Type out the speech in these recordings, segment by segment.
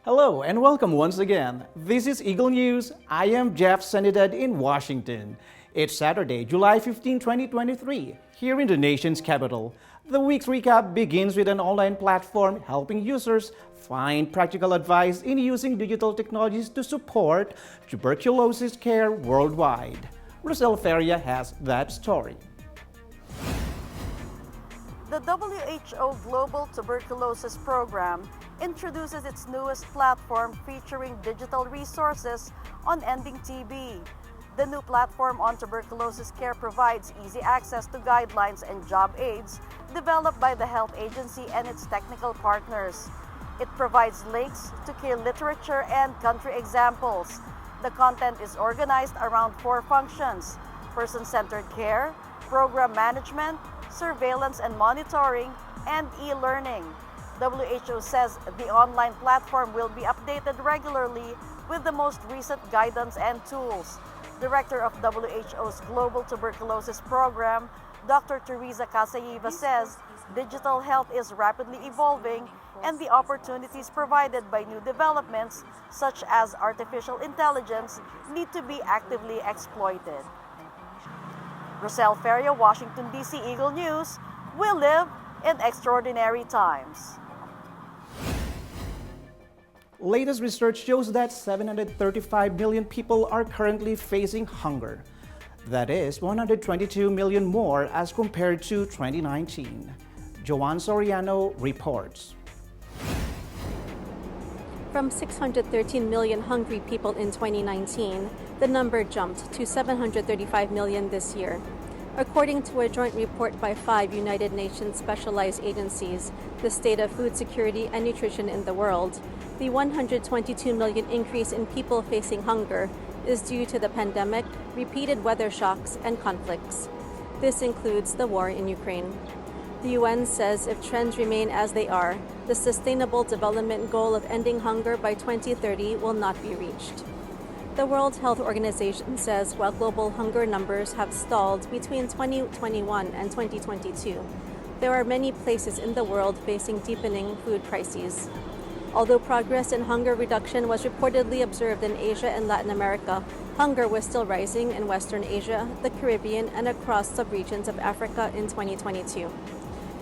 Hello and welcome once again. This is Eagle News. I am Jeff Sanidad in Washington. It's Saturday, July 15, 2023, here in the nation's capital. The week's recap begins with an online platform helping users find practical advice in using digital technologies to support tuberculosis care worldwide. Rosel Feria has that story. The WHO Global Tuberculosis Program introduces its newest platform featuring digital resources on ending TB. The new platform on tuberculosis care provides easy access to guidelines and job aids developed by the health agency and its technical partners. It provides links to key literature and country examples. The content is organized around 4 functions: person-centered care, program management, surveillance and monitoring, and e-learning. WHO says the online platform will be updated regularly with the most recent guidance and tools. Director of WHO's Global Tuberculosis Program, Dr. Teresa Casayeva says digital health is rapidly evolving and the opportunities provided by new developments, such as artificial intelligence, need to be actively exploited. Rosel Feria, Washington, D.C. Eagle News. We live in extraordinary times. Latest research shows that 735 million people are currently facing hunger. That is 122 million more as compared to 2019. Joanne Soriano reports. From 613 million hungry people in 2019, the number jumped to 735 million this year. According to a joint report by 5 United Nations specialized agencies, the state of food security and nutrition in the world, the 122 million increase in people facing hunger is due to the pandemic, repeated weather shocks, and conflicts. This includes the war in Ukraine. The UN says if trends remain as they are, the Sustainable Development Goal of ending hunger by 2030 will not be reached. The World Health Organization says while global hunger numbers have stalled between 2021 and 2022, there are many places in the world facing deepening food crises. Although progress in hunger reduction was reportedly observed in Asia and Latin America, hunger was still rising in Western Asia, the Caribbean, and across subregions of Africa in 2022.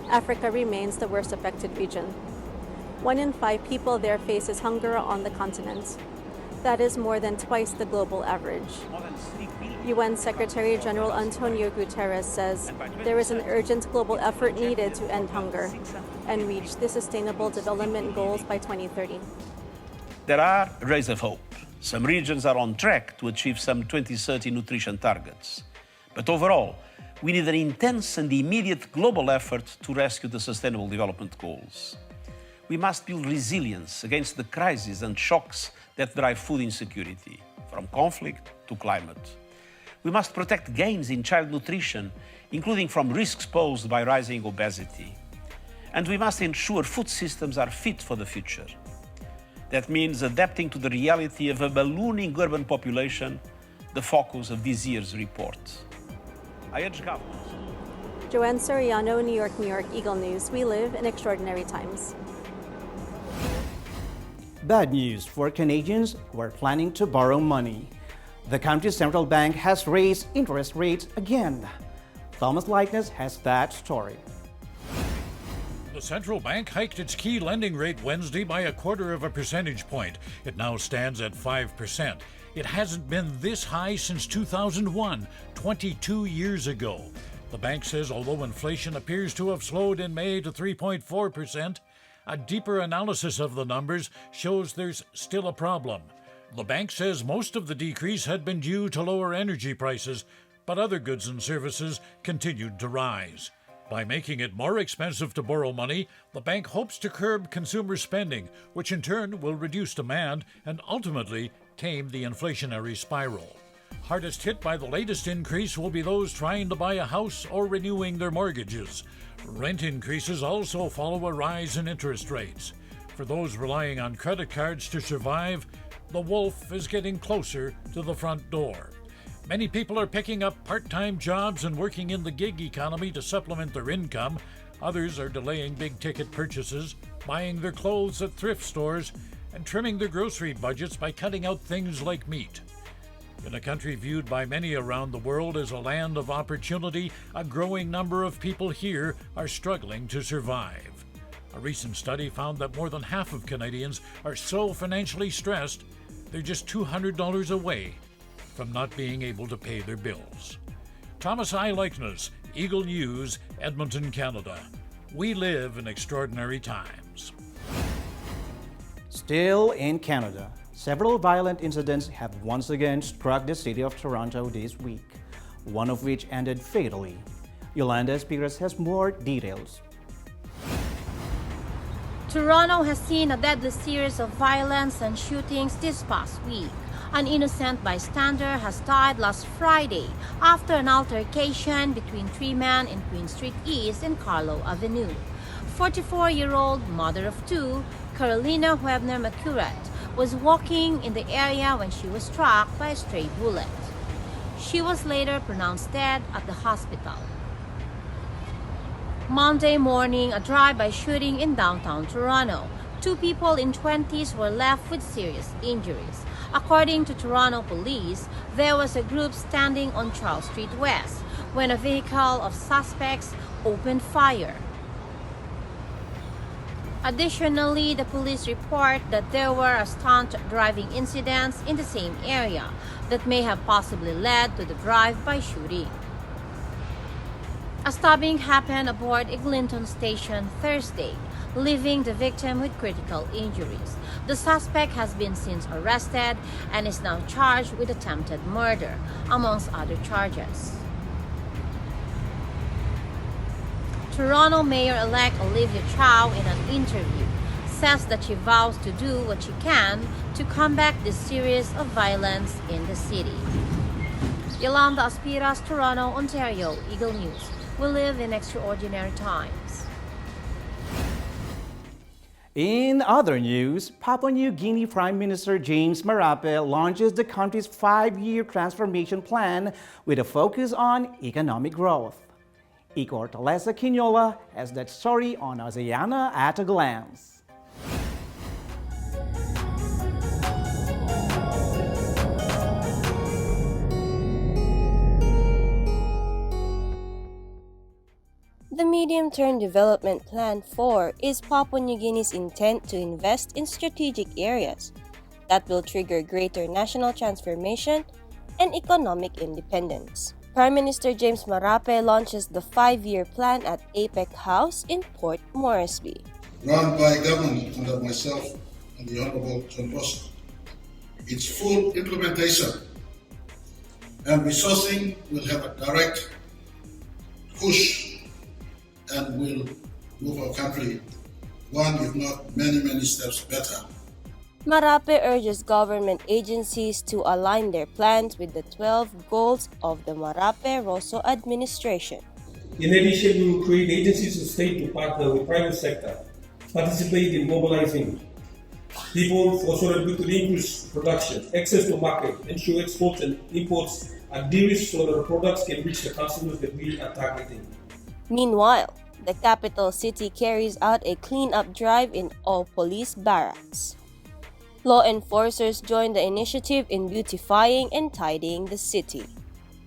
Africa remains the worst affected region. 1 in 5 people there faces hunger on the continent. That is more than twice the global average. UN Secretary General Antonio Guterres says there is an urgent global effort needed to end hunger and reach the Sustainable Development Goals by 2030. There are rays of hope. Some regions are on track to achieve some 2030 nutrition targets. But overall, we need an intense and immediate global effort to rescue the Sustainable Development Goals. We must build resilience against the crises and shocks that drive food insecurity, from conflict to climate. We must protect gains in child nutrition, including from risks posed by rising obesity. And we must ensure food systems are fit for the future. That means adapting to the reality of a ballooning urban population, the focus of this year's report. I urge governments. Joanne Soriano, New York, Eagle News. We live in extraordinary times. Bad news for Canadians who are planning to borrow money. The country's central bank has raised interest rates again. Thomas Likeness has that story. The central bank hiked its key lending rate Wednesday by 1/4 percentage point. It now stands at 5%. It hasn't been this high since 2001, 22 years ago. The bank says although inflation appears to have slowed in May to 3.4%, a deeper analysis of the numbers shows there's still a problem. The bank says most of the decrease had been due to lower energy prices, but other goods and services continued to rise. By making it more expensive to borrow money, the bank hopes to curb consumer spending, which in turn will reduce demand and ultimately tame the inflationary spiral. Hardest hit by the latest increase will be those trying to buy a house or renewing their mortgages. Rent increases also follow a rise in interest rates. For those relying on credit cards to survive, the wolf is getting closer to the front door. Many people are picking up part-time jobs and working in the gig economy to supplement their income. Others are delaying big-ticket purchases, buying their clothes at thrift stores, and trimming their grocery budgets by cutting out things like meat. In a country viewed by many around the world as a land of opportunity, a growing number of people here are struggling to survive. A recent study found that more than half of Canadians are so financially stressed, they're just $200 away from not being able to pay their bills. Thomas I. Likeness, Eagle News, Edmonton, Canada. We live in extraordinary times. Still in Canada, several violent incidents have once again struck the city of Toronto this week, one of which ended fatally. Yolanda Espiras has more details. Toronto has seen a deadly series of violence and shootings this past week. An innocent bystander has died last Friday after an altercation between three men in Queen Street East and Carlo Avenue. 44-year-old mother of two, Carolina Huebner Macurat, was walking in the area when she was struck by a stray bullet. She was later pronounced dead at the hospital. Monday morning, a drive-by shooting in downtown Toronto. Two people in 20s were left with serious injuries. According to Toronto police, there was a group standing on Charles Street West when a vehicle of suspects opened fire. Additionally, the police report that there were stunt driving incidents in the same area that may have possibly led to the drive-by shooting. A stabbing happened aboard Eglinton Station Thursday, leaving the victim with critical injuries. The suspect has been since arrested and is now charged with attempted murder, amongst other charges. Toronto Mayor-elect Olivia Chow, in an interview, says that she vows to do what she can to combat this series of violence in the city. Yolanda Espiras, Toronto, Ontario, Eagle News. We live in extraordinary times. In other news, Papua New Guinea Prime Minister James Marape launches the country's 5-year transformation plan with a focus on economic growth. Iko Ortalesa Quinola has that story on Oceania at a Glance. The Medium-Term Development Plan 4 is Papua New Guinea's intent to invest in strategic areas that will trigger greater national transformation and economic independence. Prime Minister James Marape launches the 5-year plan at APEC House in Port Moresby. Run by government under myself and the Honorable John Bosco. Its full implementation and resourcing will have a direct push and will move our country one, if not many steps better. Marape urges government agencies to align their plans with the 12 goals of the Marape-Rosso administration. In addition, we will create agencies of state to partner with private sector, participate in mobilizing people so that we could increase production, access to market, ensure exports and imports are de-risked so that the products can reach the customers that we are targeting. Meanwhile, the capital city carries out a clean-up drive in all police barracks. Law enforcers joined the initiative in beautifying and tidying the city.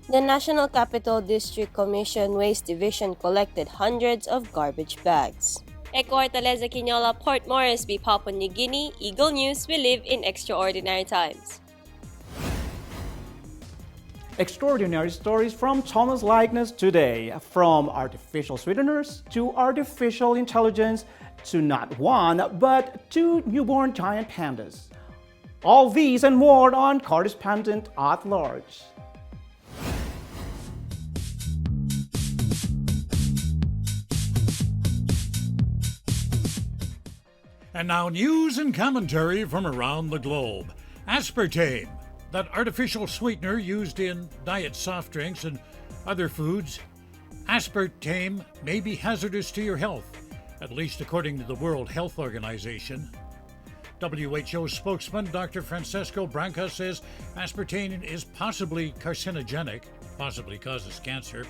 The National Capital District Commission Waste Division collected hundreds of garbage bags. Iko Ortalesa Quinola, Port Moresby, Papua New Guinea, Eagle News. We live in extraordinary times. Extraordinary stories from Thomas Likeness today, from artificial sweeteners to artificial intelligence to not one but 2 newborn giant pandas. All these and more on Correspondent at Large. And now news and commentary from around the globe. Aspartame, that artificial sweetener used in diet soft drinks and other foods. Aspartame may be hazardous to your health, at least according to the World Health Organization. WHO spokesman Dr. Francesco Branca says aspartame is possibly carcinogenic, possibly causes cancer.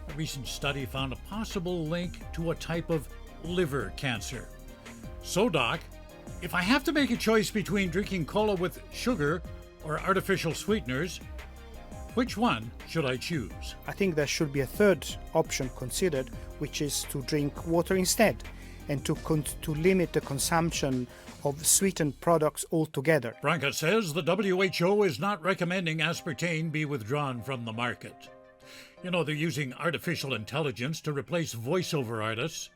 A recent study found a possible link to a type of liver cancer. So, Doc, If I have to make a choice between drinking cola with sugar or artificial sweeteners, which one should I choose? I think there should be a third option considered, which is to drink water instead and to limit the consumption of sweetened products altogether. Branca says the WHO is not recommending aspartame be withdrawn from the market. You know, they're using artificial intelligence to replace voiceover artists.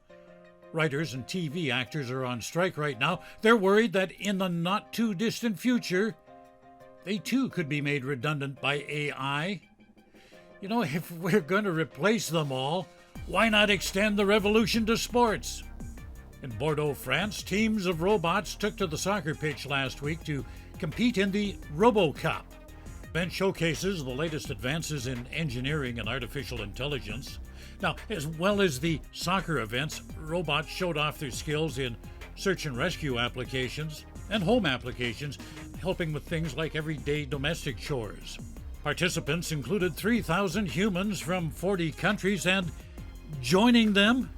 Writers and TV actors are on strike right now. They're worried that in the not-too-distant future, they too could be made redundant by AI. You know, if we're going to replace them all, why not extend the revolution to sports? In Bordeaux, France, teams of robots took to the soccer pitch last week to compete in the RoboCup. The event showcases the latest advances in engineering and artificial intelligence. Now, as well as the soccer events, robots showed off their skills in search and rescue applications and home applications, helping with things like everyday domestic chores. Participants included 3,000 humans from 40 countries and, joining them,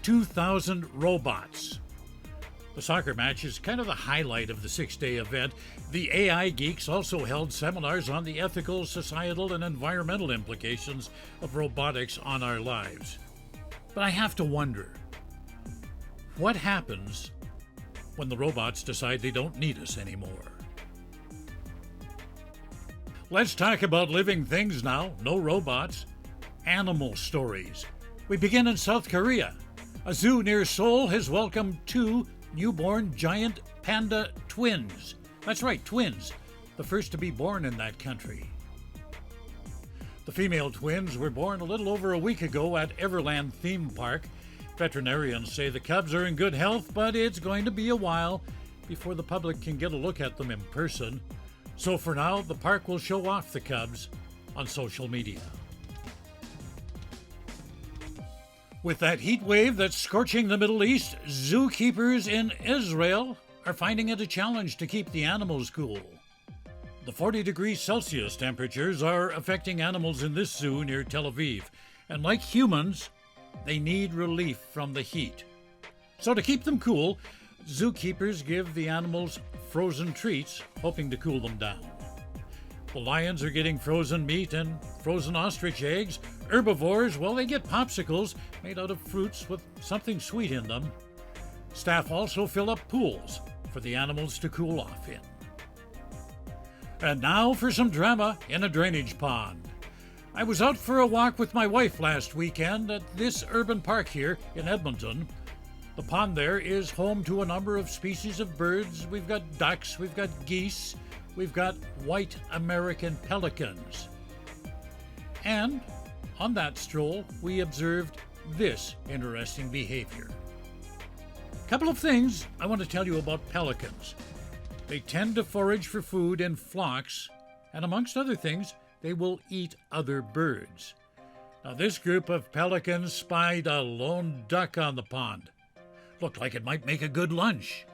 2,000 robots. The soccer match is kind of the highlight of the 6-day event. The AI geeks also held seminars on the ethical, societal, and environmental implications of robotics on our lives. But I have to wonder, what happens when the robots decide they don't need us anymore? Let's talk about living things now. No robots. Animal stories. We begin in South Korea. A zoo near Seoul has welcomed 2 newborn giant panda twins. That's right, twins. The first to be born in that country. The female twins were born a little over a week ago at Everland Theme Park. Veterinarians say the cubs are in good health, but it's going to be a while before the public can get a look at them in person. So for now, the park will show off the cubs on social media. With that heat wave that's scorching the Middle East, zookeepers in Israel are finding it a challenge to keep the animals cool. The 40 degrees Celsius temperatures are affecting animals in this zoo near Tel Aviv, and like humans, they need relief from the heat. So to keep them cool, zookeepers give the animals frozen treats, hoping to cool them down. The lions are getting frozen meat and frozen ostrich eggs. Herbivores, well, they get popsicles made out of fruits with something sweet in them. Staff also fill up pools for the animals to cool off in. And now for some drama in a drainage pond. I was out for a walk with my wife last weekend at this urban park here in Edmonton. The pond there is home to a number of species of birds. We've got ducks, we've got geese, we've got white American pelicans. And on that stroll, we observed this interesting behavior. A couple of things I want to tell you about pelicans. They tend to forage for food in flocks, and amongst other things, they will eat other birds. Now, this group of pelicans spied a lone duck on the pond. Looked like it might make a good lunch.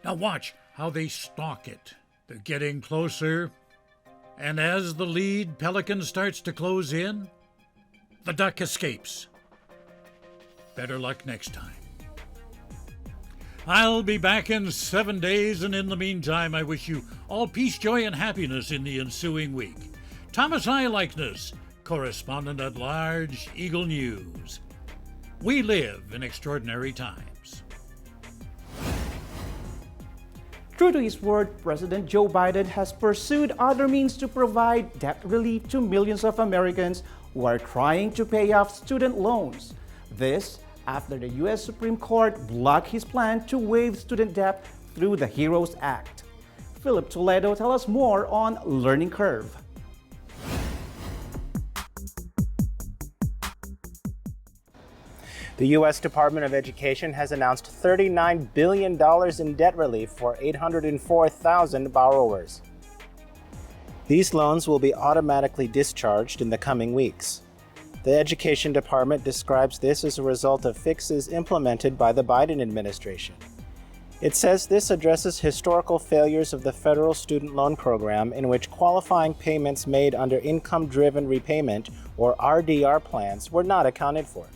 Now watch how they stalk it. They're getting closer, and as the lead pelican starts to close in, the duck escapes. Better luck next time. I'll be back in 7 days, and in the meantime, I wish you all peace, joy, and happiness in the ensuing week. Thomas I. Likeness, Correspondent at Large, Eagle News. We live in extraordinary times. True to his word, President Joe Biden has pursued other means to provide debt relief to millions of Americans who are trying to pay off student loans. This after the U.S. Supreme Court blocked his plan to waive student debt through the HEROES Act. Philip Toledo tells us more on Learning Curve. The U.S. Department of Education has announced $39 billion in debt relief for 804,000 borrowers. These loans will be automatically discharged in the coming weeks. The Education Department describes this as a result of fixes implemented by the Biden administration. It says this addresses historical failures of the federal student loan program, in which qualifying payments made under income-driven repayment or RDR plans were not accounted for.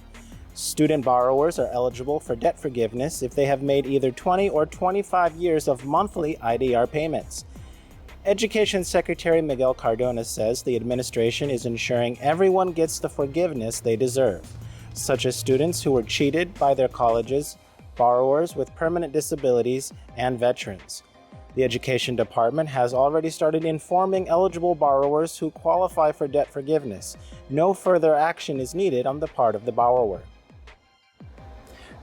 Student borrowers are eligible for debt forgiveness if they have made either 20 or 25 years of monthly IDR payments. Education Secretary Miguel Cardona says the administration is ensuring everyone gets the forgiveness they deserve, such as students who were cheated by their colleges, borrowers with permanent disabilities, and veterans. The Education Department has already started informing eligible borrowers who qualify for debt forgiveness. No further action is needed on the part of the borrower.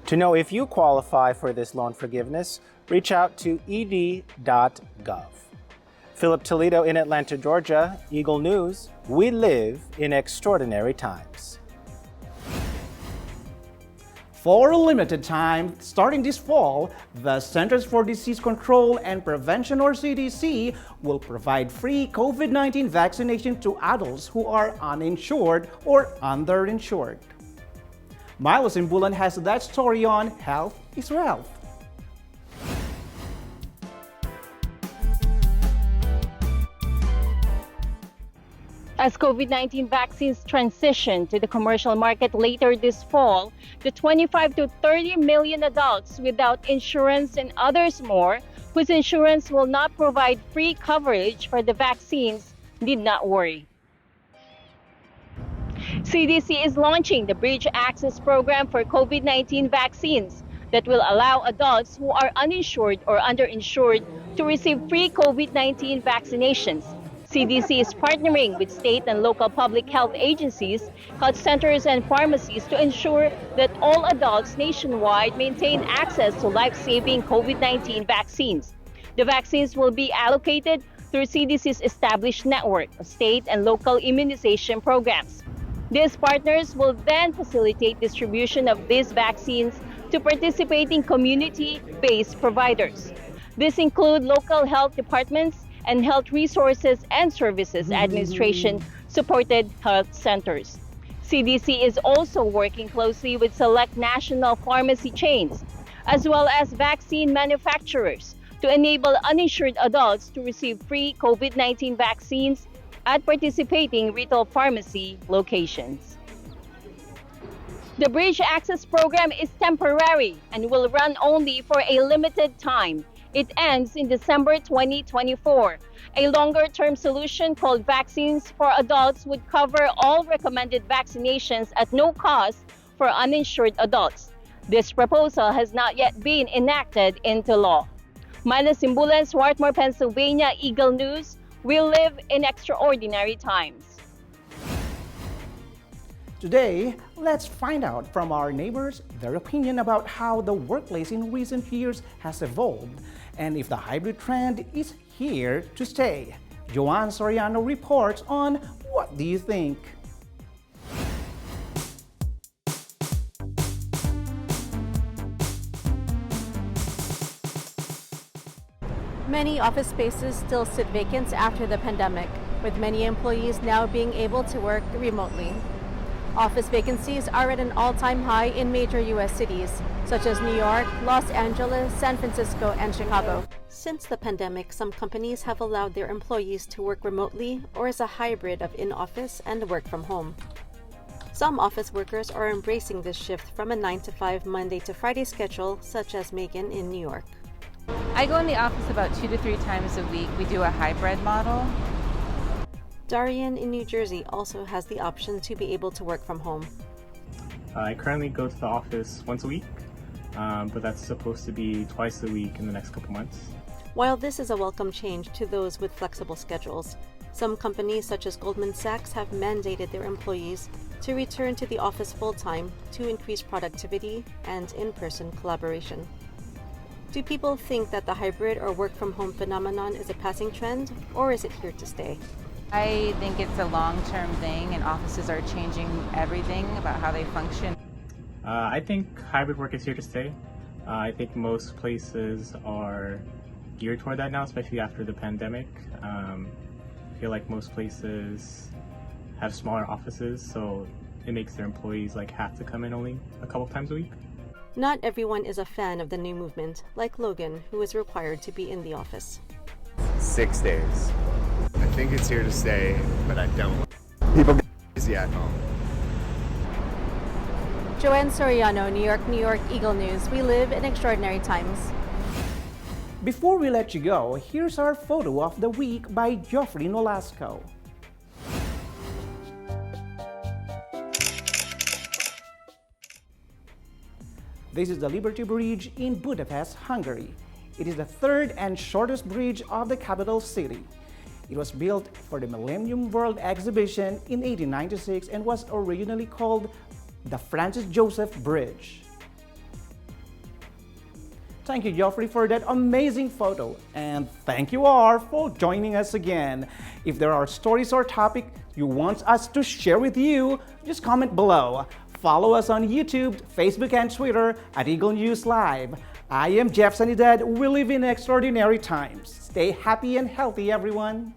To know if you qualify for this loan forgiveness, reach out to ed.gov. Philip Toledo in Atlanta, Georgia, Eagle News. We live in extraordinary times. For a limited time, starting this fall, the Centers for Disease Control and Prevention, or CDC, will provide free COVID-19 vaccination to adults who are uninsured or underinsured. Milo Simbulan has that story on Health is Wealth. As COVID-19 vaccines transition to the commercial market later this fall, the 25 to 30 million adults without insurance and others more whose insurance will not provide free coverage for the vaccines need not worry. CDC is launching the Bridge Access Program for COVID-19 vaccines that will allow adults who are uninsured or underinsured to receive free COVID-19 vaccinations. CDC is partnering with state and local public health agencies, health centers, and pharmacies to ensure that all adults nationwide maintain access to life-saving COVID-19 vaccines. The vaccines will be allocated through CDC's established network of state and local immunization programs. These partners will then facilitate distribution of these vaccines to participating community-based providers. These include local health departments and Health Resources and Services Administration supported health centers. CDC is also working closely with select national pharmacy chains, as well as vaccine manufacturers, to enable uninsured adults to receive free COVID-19 vaccines at participating retail pharmacy locations. The Bridge Access Program is temporary and will run only for a limited time. It ends in December 2024. A longer-term solution called Vaccines for Adults would cover all recommended vaccinations at no cost for uninsured adults. This proposal has not yet been enacted into law. Milo Simbulan, Swarthmore, Pennsylvania, Eagle News. We live in extraordinary times. Today, let's find out from our neighbors their opinion about how the workplace in recent years has evolved and if the hybrid trend is here to stay. Joanne Soriano reports on What Do You Think? Many office spaces still sit vacant after the pandemic, with many employees now being able to work remotely. Office vacancies are at an all-time high in major U.S. cities, such as New York, Los Angeles, San Francisco, and Chicago. Since the pandemic, some companies have allowed their employees to work remotely or as a hybrid of in-office and work from home. Some office workers are embracing this shift from a 9-to-5 Monday to Friday schedule, such as Megan in New York. I go in the office about 2 to 3 times a week. We do a hybrid model. Darian in New Jersey also has the option to be able to work from home. I currently go to the office once a week, but that's supposed to be twice a week in the next couple months. While this is a welcome change to those with flexible schedules, some companies such as Goldman Sachs have mandated their employees to return to the office full-time to increase productivity and in-person collaboration. Do people think that the hybrid or work-from-home phenomenon is a passing trend, or is it here to stay? I think it's a long-term thing, and offices are changing everything about how they function. I think hybrid work is here to stay. I think most places are geared toward that now, especially after the pandemic. I feel like most places have smaller offices, so it makes their employees have to come in only a couple times a week. Not everyone is a fan of the new movement, like Logan, who is required to be in the office. 6 days. I think it's here to stay, but I don't. People get busy at home. Joanne Soriano, New York, Eagle News. We live in extraordinary times. Before we let you go, here's our photo of the week by Geoffrey Nolasco. This is the Liberty Bridge in Budapest, Hungary. It is the third and shortest bridge of the capital city. It was built for the Millennium World Exhibition in 1896 and was originally called the Francis Joseph Bridge. Thank you, Geoffrey, for that amazing photo. And thank you all for joining us again. If there are stories or topics you want us to share with you, just comment below. Follow us on YouTube, Facebook, and Twitter at Eagle News Live. I am Jeff Sanidad. We live in extraordinary times. Stay happy and healthy, everyone.